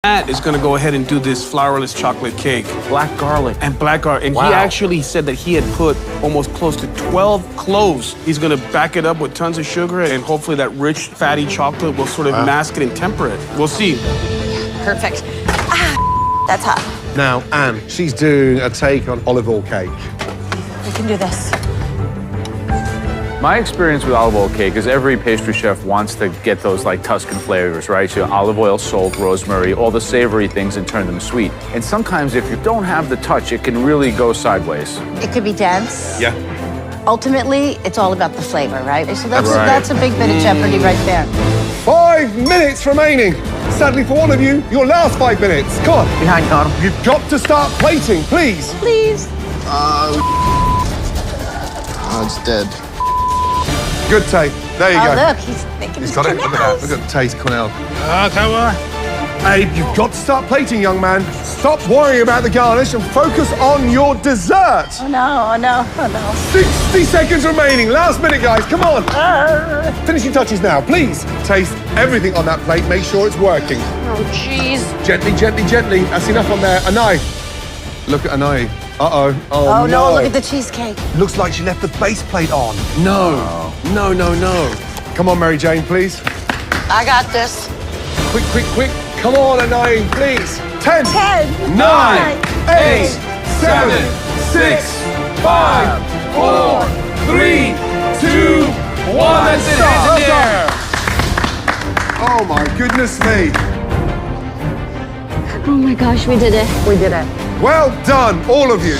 Matt is gonna go ahead and do this flourless chocolate cake. Black garlic. And black garlic. And Wow. he actually said that he had put almost close to 12 cloves. He's gonna back it up with tons of sugar, and hopefully that rich, fatty chocolate will sort of mask it and temper it. We'll see. Perfect. Ah, that's hot. Now, Anne, she's doing a take on olive oil cake. We can do this. My experience with olive oil cake is every pastry chef wants to get those like Tuscan flavors, right? So olive oil, salt, rosemary, all the savory things and turn them sweet. And sometimes if you don't have the touch, it can really go sideways. It could be dense. Yeah. Ultimately, it's all about the flavor, right? So Right. that's a big bit of jeopardy right there. 5 minutes remaining. Sadly for all of you, your last 5 minutes. Come on. Behind Connor. You've got to start plating, please. Please. Oh, it's dead. Good take. There you Oh, go. look, he's making He's his got it. Look at that. canals. Look at the taste, Cornell. Come on. Abe, you've got to start plating, young man. Stop worrying about the garnish and focus on your dessert. Oh, no, oh, no, oh, no. 60 seconds remaining. Last minute, guys. Come on. Finishing touches now, please. Taste everything on that plate. Make sure it's working. Oh, jeez. Gently, gently, gently. That's enough on there. Anai. Look at Anai. Uh-oh. Oh, no, look at the cheesecake. Looks like she left the base plate on. No. No, no, no. Come on, Mary Jane, please. I got this. Quick, quick, quick. Come on, Anai, please. 10. 10. 9. 8. 7. 6. 5. 4. 3. 2. 1. That's it. Hands in the air. Oh, my goodness me. Oh my gosh, we did it. We did it. Well done, all of you.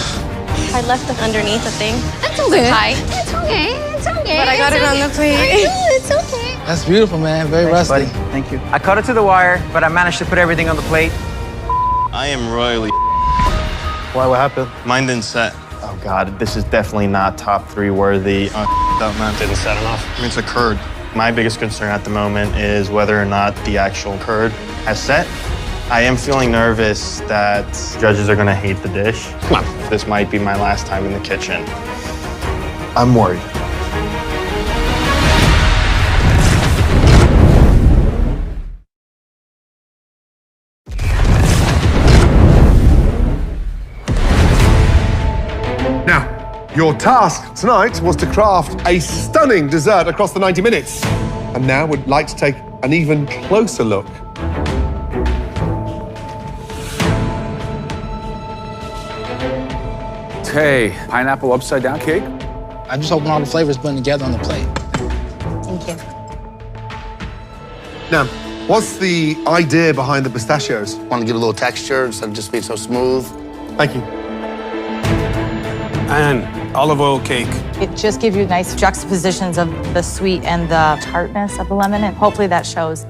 I left it underneath the thing. It's okay. Hi. It's okay. It's okay. But I got it on the plate. It's okay. That's beautiful, man. Very rusty. Buddy, thank you. I cut it to the wire, but I managed to put everything on the plate. I am royally. Why? What happened? Mine didn't set. Oh God, this is definitely not top 3 worthy. That man didn't set enough. I mean, it's a curd. My biggest concern at the moment is whether or not the actual curd has set. I am feeling nervous that judges are gonna hate the dish. This might be my last time in the kitchen. I'm worried. Now, your task tonight was to craft a stunning dessert across the 90 minutes. And now we'd like to take an even closer look. Hey, pineapple upside down cake? I'm just hoping all the flavors blend together on the plate. Thank you. Now, what's the idea behind the pistachios? Want to get a little texture instead of just being so smooth. Thank you. And olive oil cake. It just gives you nice juxtapositions of the sweet and the tartness of the lemon, and hopefully that shows.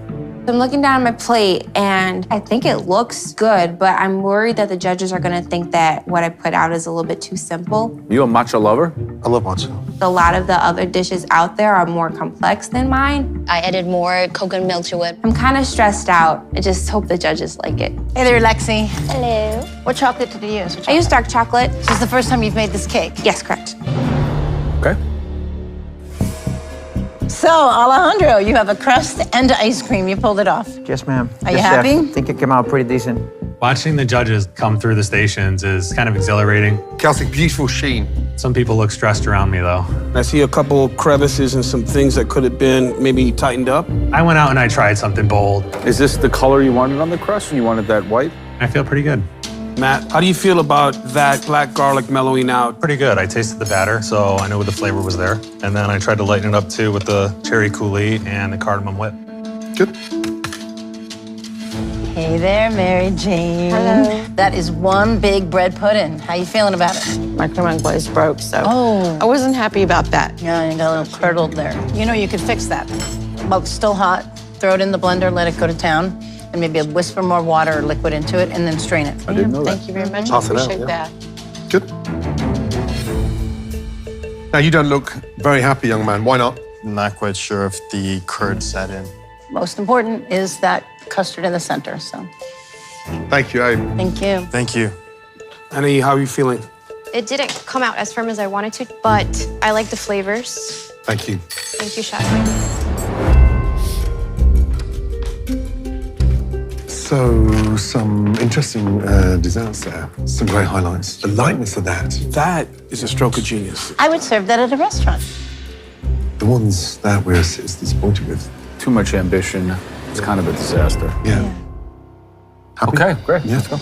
I'm looking down at my plate and I think it looks good, but I'm worried that the judges are gonna think that what I put out is a little bit too simple. You a matcha lover? I love matcha. A lot of the other dishes out there are more complex than mine. I added more coconut milk to it. I'm kind of stressed out. I just hope the judges like it. Hey there, Lexi. Hello. What chocolate did you use? I use dark chocolate. This is the first time you've made this cake. Yes, correct. Okay. So, Alejandro, you have a crust and ice cream. You pulled it off. Yes, ma'am. Are you Yes, chef. happy? I think it came out pretty decent. Watching the judges come through the stations is kind of exhilarating. Kelsey, beautiful sheen. Some people look stressed around me, though. I see a couple crevices and some things that could have been maybe tightened up. I went out and I tried something bold. Is this the color you wanted on the crust, or you wanted that white? I feel pretty good. Matt, how do you feel about that black garlic mellowing out? Pretty good. I tasted the batter, so I knew the flavor was there. And then I tried to lighten it up, too, with the cherry coulis and the cardamom whip. Good. Hey there, Mary Jane. Hello. That is one big bread pudding. How you feeling about it? My crème anglaise broke, so Oh. I wasn't happy about that. Yeah, you got a little curdled there. You know you could fix that. While it's still hot, throw it in the blender, let it go to town, and maybe a whisper more water or liquid into it, and then strain it. I didn't know that. Thank you very much. Toss I it out, appreciate yeah. that. Good. Now, you don't look very happy, young man. Why not? I'm not quite sure if the curd set in. Most important is that custard in the center, so Thank you, Abe. thank you. Thank you. Annie, how are you feeling? It didn't come out as firm as I wanted to, but I like the flavors. Thank you. Thank you, Chef. So, some interesting desserts there. Some great highlights. The lightness of that. That is a stroke of genius. I would serve that at a restaurant. The ones that we're disappointed with. Too much ambition. It's kind of a disaster. Yeah. Happy? Okay, great. Yeah. Let's go.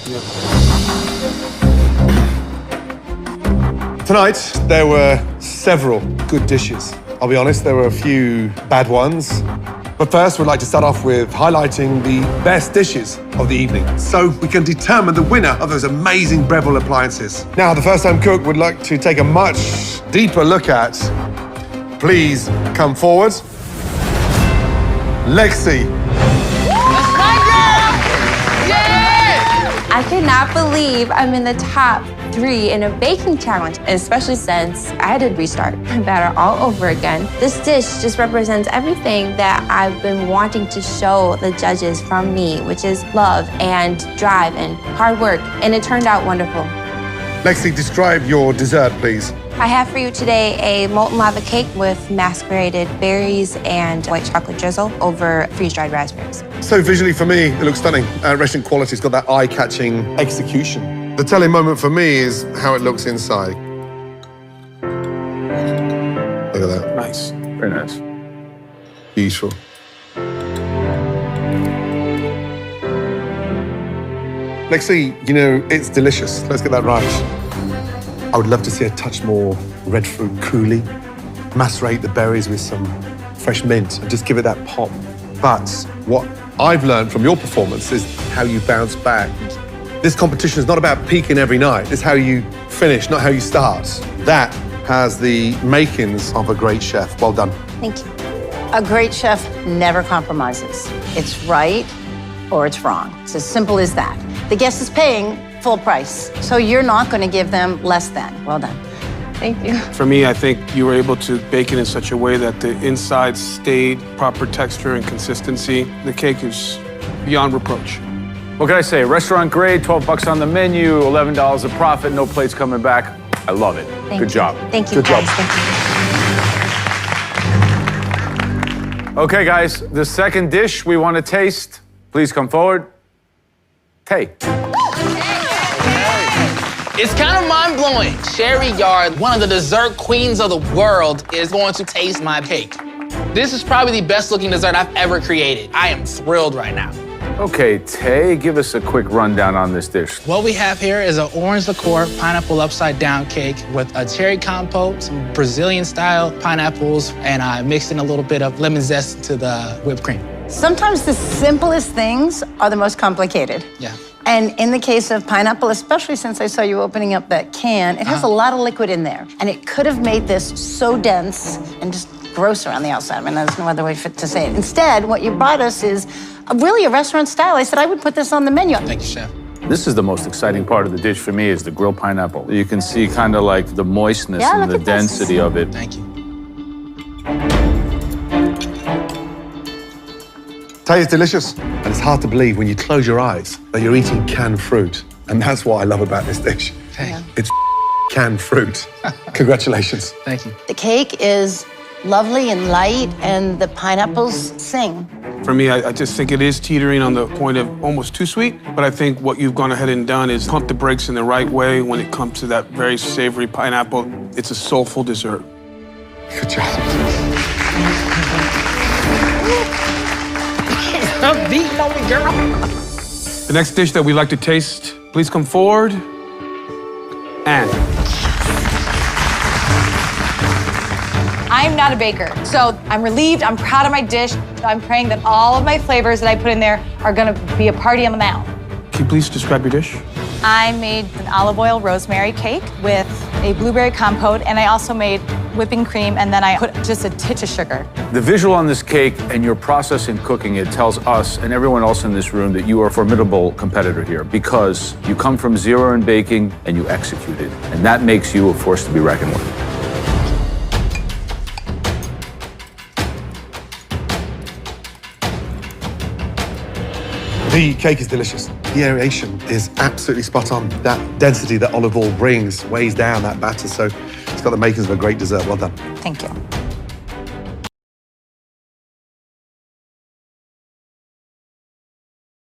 Tonight, there were several good dishes. I'll be honest, there were a few bad ones. But first, we'd like to start off with highlighting the best dishes of the evening, so we can determine the winner of those amazing Breville appliances. Now, the first-time cook would like to take a much deeper look at. Please come forward. Lexi. I cannot believe I'm in the top 3 in a baking challenge, especially since I had to restart my batter all over again. This dish just represents everything that I've been wanting to show the judges from me, which is love and drive and hard work, and it turned out wonderful. Lexi, describe your dessert, please. I have for you today a molten lava cake with macerated berries and white chocolate drizzle over freeze-dried raspberries. So visually for me, it looks stunning. Restaurant quality's got that eye-catching execution. The telling moment for me is how it looks inside. Look at that. Nice. Very nice. Beautiful. Lexi, you know, it's delicious. Let's get that right. I would love to see a touch more red fruit coulis. Macerate the berries with some fresh mint and just give it that pop. But what I've learned from your performance is how you bounce back. This competition is not about peaking every night. It's how you finish, not how you start. That has the makings of a great chef. Well done. Thank you. A great chef never compromises. It's right or it's wrong. It's as simple as that. The guest is paying full price, so you're not going to give them less than. Well done. Thank you. For me, I think you were able to bake it in such a way that the inside stayed proper texture and consistency. The cake is beyond reproach. What can I say? Restaurant grade, 12 bucks on the menu, $11 a profit, no plates coming back. I love it. Good job. Thank you, Good guys. job. Thank you. Okay, guys, the second dish we want to taste, please come forward. Tay. It's kind of mind-blowing. Sherry Yard, one of the dessert queens of the world, is going to taste my cake. This is probably the best looking dessert I've ever created. I am thrilled right now. Okay, Tay, give us a quick rundown on this dish. What we have here is an orange liqueur pineapple upside down cake with a cherry compote, some Brazilian style pineapples, and I mixed in a little bit of lemon zest to the whipped cream. Sometimes the simplest things are the most complicated. Yeah. And in the case of pineapple, especially since I saw you opening up that can, it has a lot of liquid in there. And it could have made this so dense and just gross around the outside. I mean, there's no other way to say it. Instead, what you brought us is really a restaurant style. I said I would put this on the menu. Thank you, Chef. This is the most exciting part of the dish for me is the grilled pineapple. You can see kind of like the moistness Yeah, and look the at this. density of it. Thank you. Tay is delicious. And it's hard to believe when you close your eyes that you're eating canned fruit. And that's what I love about this dish. Thank you. It's canned fruit. Congratulations. Thank you. The cake is lovely and light, and the pineapples sing. For me, I just think it is teetering on the point of almost too sweet, but I think what you've gone ahead and done is pump the brakes in the right way when it comes to that very savory pineapple. It's a soulful dessert. Good job. I'm beating on me, girl. The next dish that we'd like to taste, please come forward. And I'm not a baker, so I'm relieved, I'm proud of my dish. I'm praying that all of my flavors that I put in there are gonna be a party on the mouth. can you please describe your dish? I made an olive oil rosemary cake with a blueberry compote, and I also made whipping cream, and then I put just a titch of sugar. The visual on this cake and your process in cooking it tells us and everyone else in this room that you are a formidable competitor here because you come from zero in baking and you execute it. And that makes you a force to be reckoned with. The cake is delicious. The aeration is absolutely spot on. That density that olive oil brings weighs down that batter, so it's got the makings of a great dessert. Well done. Thank you.